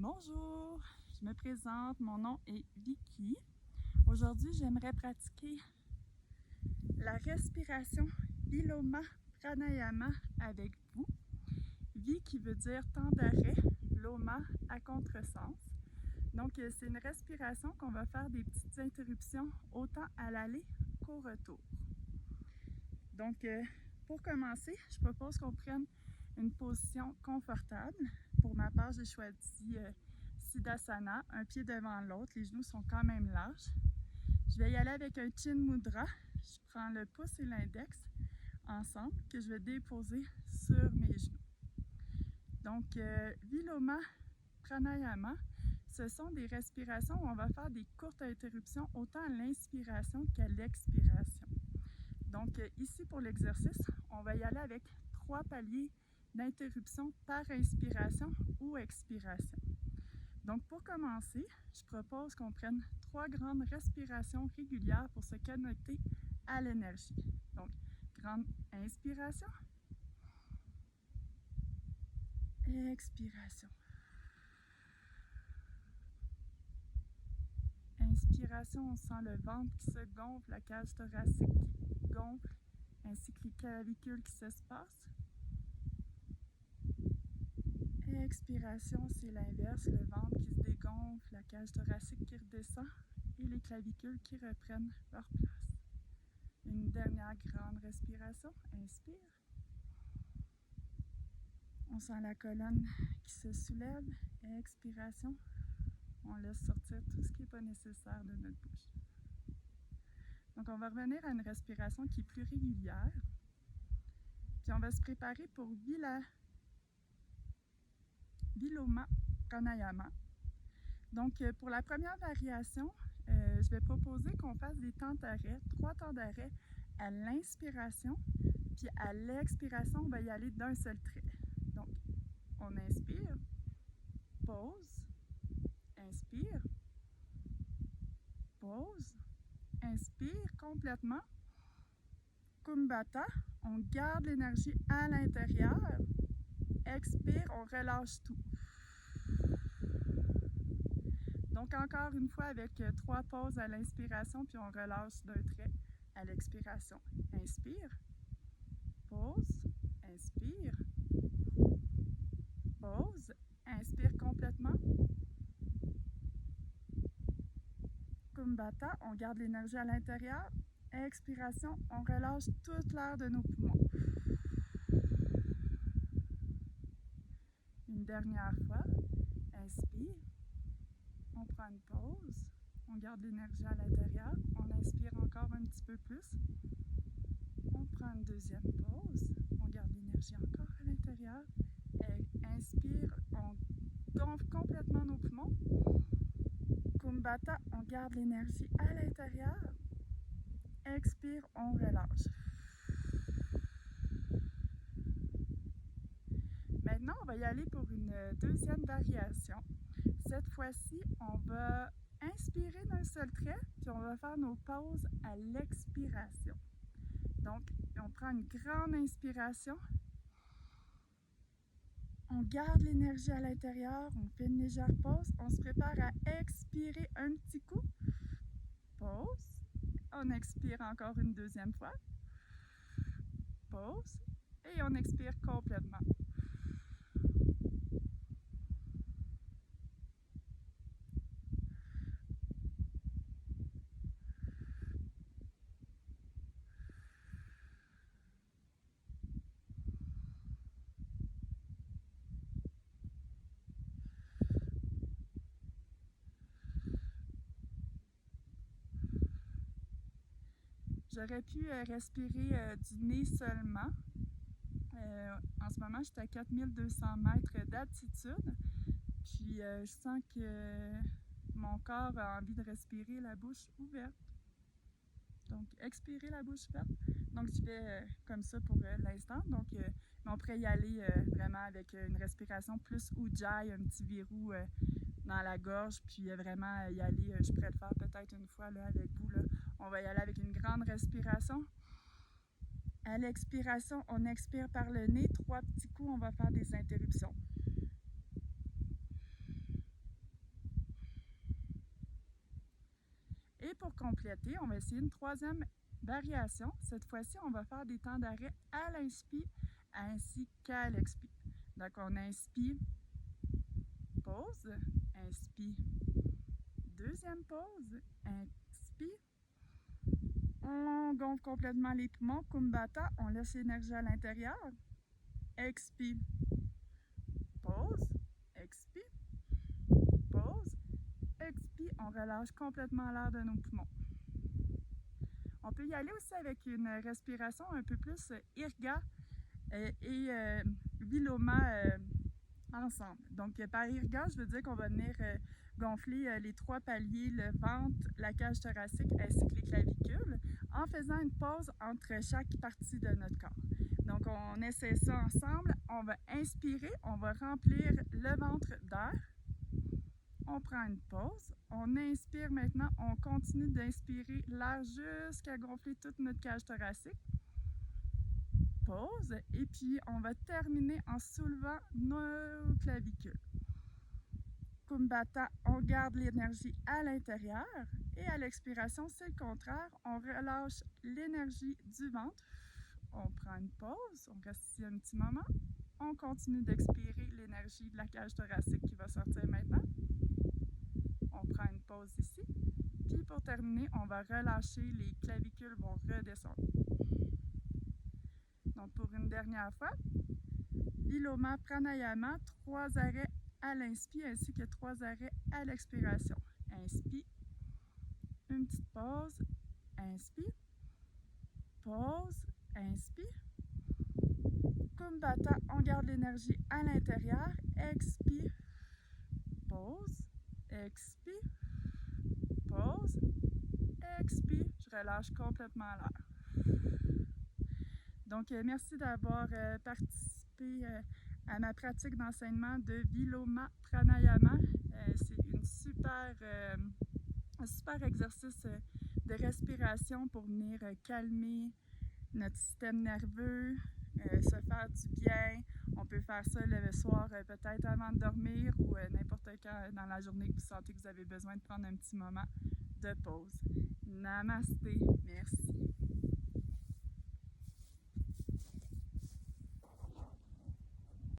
Bonjour, je me présente, mon nom est Vicky. Aujourd'hui, j'aimerais pratiquer la respiration Viloma Pranayama avec vous. Vi qui veut dire temps d'arrêt, Loma à contresens. Donc, c'est une respiration qu'on va faire des petites interruptions autant à l'aller qu'au retour. Donc, pour commencer, je propose qu'on prenne une position confortable. Pour ma part, j'ai choisi Siddhasana, un pied devant l'autre, les genoux sont quand même larges. Je vais y aller avec un Chin Mudra. Je prends le pouce et l'index ensemble que je vais déposer sur mes genoux. Donc, Viloma Pranayama, ce sont des respirations où on va faire des courtes interruptions autant à l'inspiration qu'à l'expiration. Donc, ici pour l'exercice, on va y aller avec 3 paliers d'interruption par inspiration ou expiration. Donc, pour commencer, je propose qu'on prenne 3 grandes respirations régulières pour se connecter à l'énergie. Donc, grande inspiration, expiration. Inspiration, on sent le ventre qui se gonfle, la cage thoracique qui gonfle, ainsi que les clavicules qui s'espacent. Expiration, c'est l'inverse, le ventre qui se dégonfle, la cage thoracique qui redescend et les clavicules qui reprennent leur place. Une dernière grande respiration, inspire. On sent la colonne qui se soulève, expiration. On laisse sortir tout ce qui n'est pas nécessaire de notre bouche. Donc on va revenir à une respiration qui est plus régulière. Puis on va se préparer pour Viloma Pranayama. Donc, pour la première variation, je vais proposer qu'on fasse des temps d'arrêt, 3 temps d'arrêt à l'inspiration, puis à l'expiration, on va y aller d'un seul trait. Donc, on inspire, pause, inspire, pause, inspire complètement, Kumbhata, on garde l'énergie à l'intérieur, expire, on relâche tout. Donc, encore une fois, avec 3 pauses à l'inspiration, puis on relâche d'un trait à l'expiration. Inspire, pause, inspire, pause, inspire complètement. Kumbhata, on garde l'énergie à l'intérieur. Expiration, on relâche toute l'air de nos poumons. Une dernière fois, inspire. On prend une pause, on garde l'énergie à l'intérieur, on inspire encore un petit peu plus, on prend une deuxième pause, on garde l'énergie encore à l'intérieur, et inspire, on gonfle complètement nos poumons, Kumbhata, on garde l'énergie à l'intérieur, expire, on relâche. Maintenant, on va y aller pour une deuxième variation. Cette fois-ci, on va inspirer d'un seul trait, puis on va faire nos pauses à l'expiration. Donc, on prend une grande inspiration, on garde l'énergie à l'intérieur, on fait une légère pause, on se prépare à expirer un petit coup, pause, on expire encore une deuxième fois, pause, et on expire complètement. J'aurais pu respirer du nez seulement. En ce moment, je suis à 4200 mètres d'altitude. Puis je sens que mon corps a envie de respirer la bouche ouverte. Donc, expirer la bouche ouverte. Donc, je fais comme ça pour l'instant. Donc, on pourrait y aller vraiment avec une respiration plus Ujjayi, un petit verrou dans la gorge, puis vraiment y aller, je pourrais le faire peut-être une fois là, avec vous. Là. On va y aller avec une grande respiration. À l'expiration, on expire par le nez. 3 petits coups, on va faire des interruptions. Et pour compléter, on va essayer une troisième variation. Cette fois-ci, on va faire des temps d'arrêt à l'inspire ainsi qu'à l'expire. Donc, on inspire, pause, inspire, deuxième pause, inspire. On gonfle complètement les poumons, Kumbhata, on laisse l'énergie à l'intérieur. Expire, pause, expire, pause, expire. On relâche complètement l'air de nos poumons. On peut y aller aussi avec une respiration un peu plus Irga et Viloma ensemble. Donc, par Irga, je veux dire qu'on va venir gonfler les trois paliers, le ventre, la cage thoracique ainsi que les clavicules, en faisant une pause entre chaque partie de notre corps. Donc, on essaie ça ensemble. On va inspirer, on va remplir le ventre d'air. On prend une pause. On inspire maintenant. On continue d'inspirer l'air jusqu'à gonfler toute notre cage thoracique. Pause. Et puis, on va terminer en soulevant nos clavicules. Kumbhata, on garde l'énergie à l'intérieur. Et à l'expiration, c'est le contraire. On relâche l'énergie du ventre. On prend une pause. On reste ici un petit moment. On continue d'expirer l'énergie de la cage thoracique qui va sortir maintenant. On prend une pause ici. Puis pour terminer, on va relâcher, les clavicules vont redescendre. Donc pour une dernière fois, Viloma Pranayama, 3 arrêts à l'inspire ainsi que 3 arrêts à l'expiration. Inspire, une petite pause, inspire, pause, inspire. Kumbhata, on garde l'énergie à l'intérieur, expire, pause, expire, pause, expire, je relâche complètement l'air. Donc, merci d'avoir participé à ma pratique d'enseignement de Viloma Pranayama. C'est un super exercice de respiration pour venir calmer notre système nerveux, se faire du bien. On peut faire ça le soir, peut-être avant de dormir ou n'importe quand dans la journée que vous sentez que vous avez besoin de prendre un petit moment de pause. Namasté. Merci.